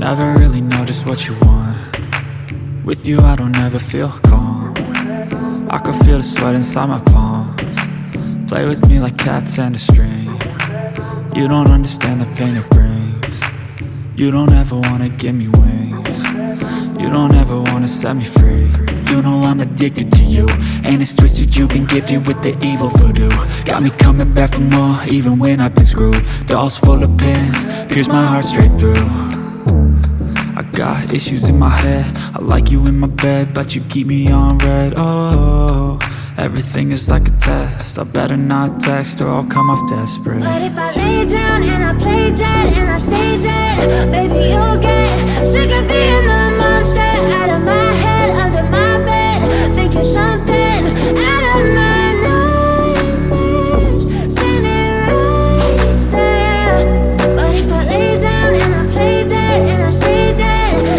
Never really know just what you want. With you I don't ever feel calm. I can feel the sweat inside my palms. Play with me like cats and a string. You don't understand the pain it brings. You don't ever wanna give me wings. You don't ever wanna set me free. You know I'm addicted to you, and it's twisted, you've been gifted with the evil voodoo. Got me coming back for more, even when I've been screwed. Dolls full of pins, pierce my heart straight through. I got issues in my head, I like you in my bed, but you keep me on red. Oh, everything is like a test, I better not text or I'll come off desperate. But if I lay down and I play dead and I stay dead, baby you'll get sick of being the monster out of my head, under my bed, thinking something out of my nightmares, standing right there. But if I lay down and I play dead and I stay dead,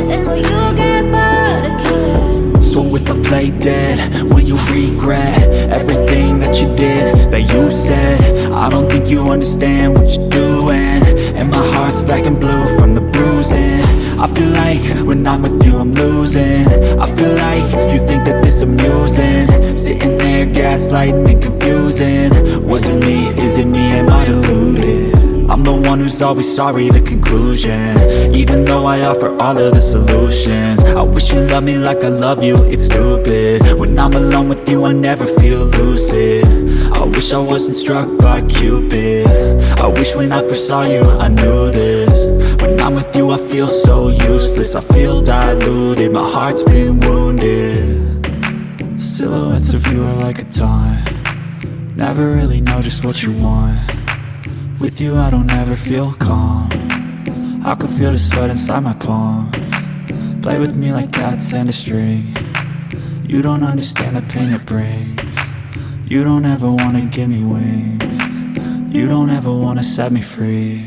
then will you get bored of killing me? So if I play dead, will you regret everything that you did, that you said? I don't think you understand what you're doing, and my heart's black and blue from the bruising. I feel like when I'm with you I'm losing. I feel like you think that this amusing, sitting there gaslighting and confusing. Was it me? Is it me? Am I deluded? I'm the one who's always sorry, the conclusion, even though I offer all of the solutions. I wish you loved me like I love you, it's stupid. When I'm alone with you I never feel lucid. I wish I wasn't struck by Cupid. I wish when I first saw you I knew this. When I'm with you I feel so useless, I feel diluted, my heart's been wounded. Silhouettes of you are like a taunt. Never really know just what you want. With you I don't ever feel calm. I can feel the sweat inside my palms. Play with me like cats and a string. You don't understand the pain it brings. You don't ever wanna give me wings. You don't ever wanna set me free.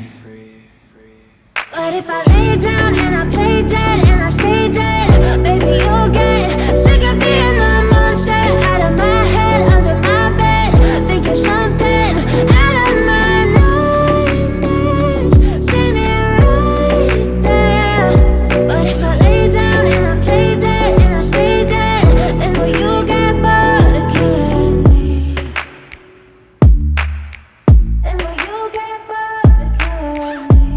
But if I lay down and I play dead and I stay dead, baby you'll get sick of being the monster out of my head, under my bed, thinking something out of my nightmares, standing right there. But if I lay down and I play dead and I stay dead, then will you get bored of killing me? Then will you get bored of killing me?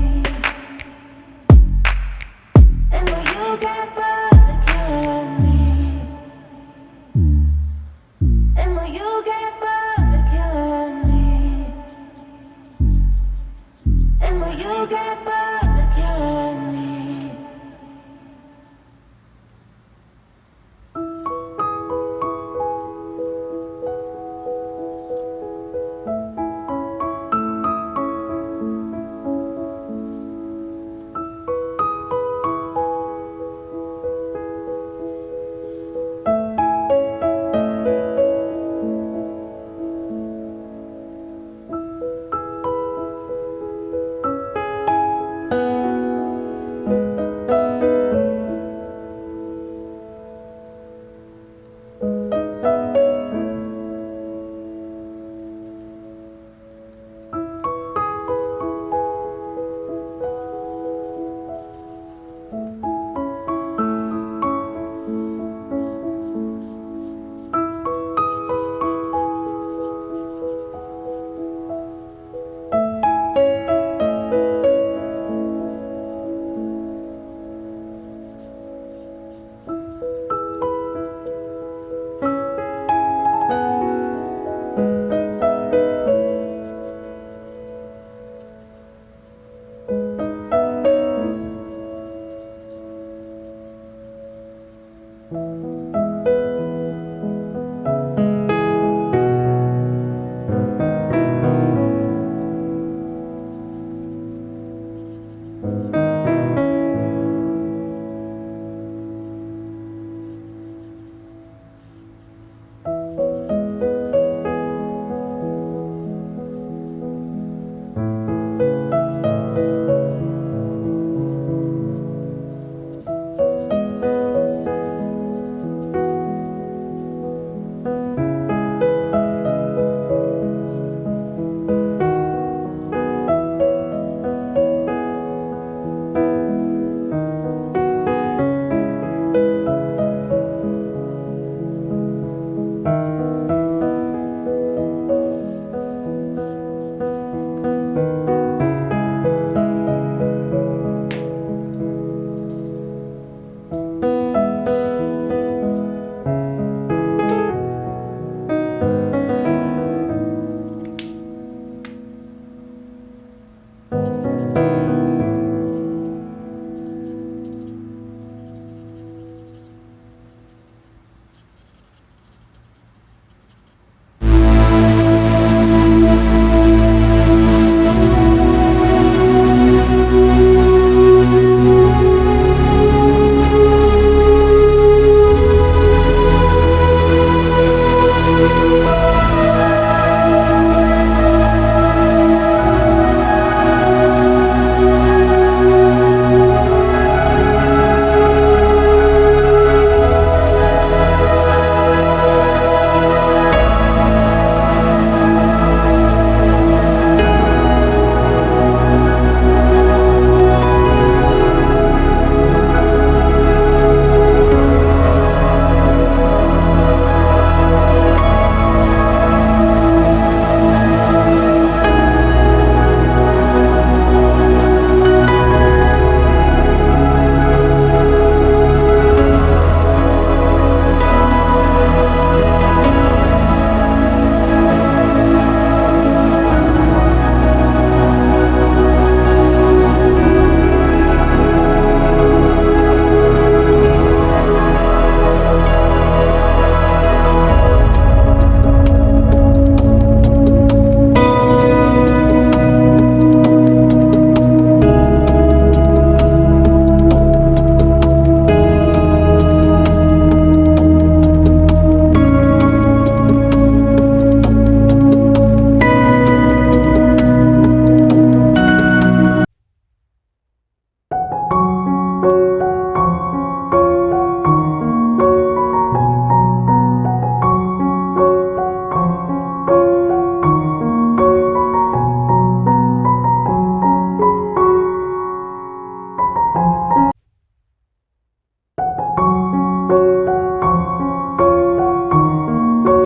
And will you get bored of killing me? And will you get bored of killing me? And will you get bored of killing me?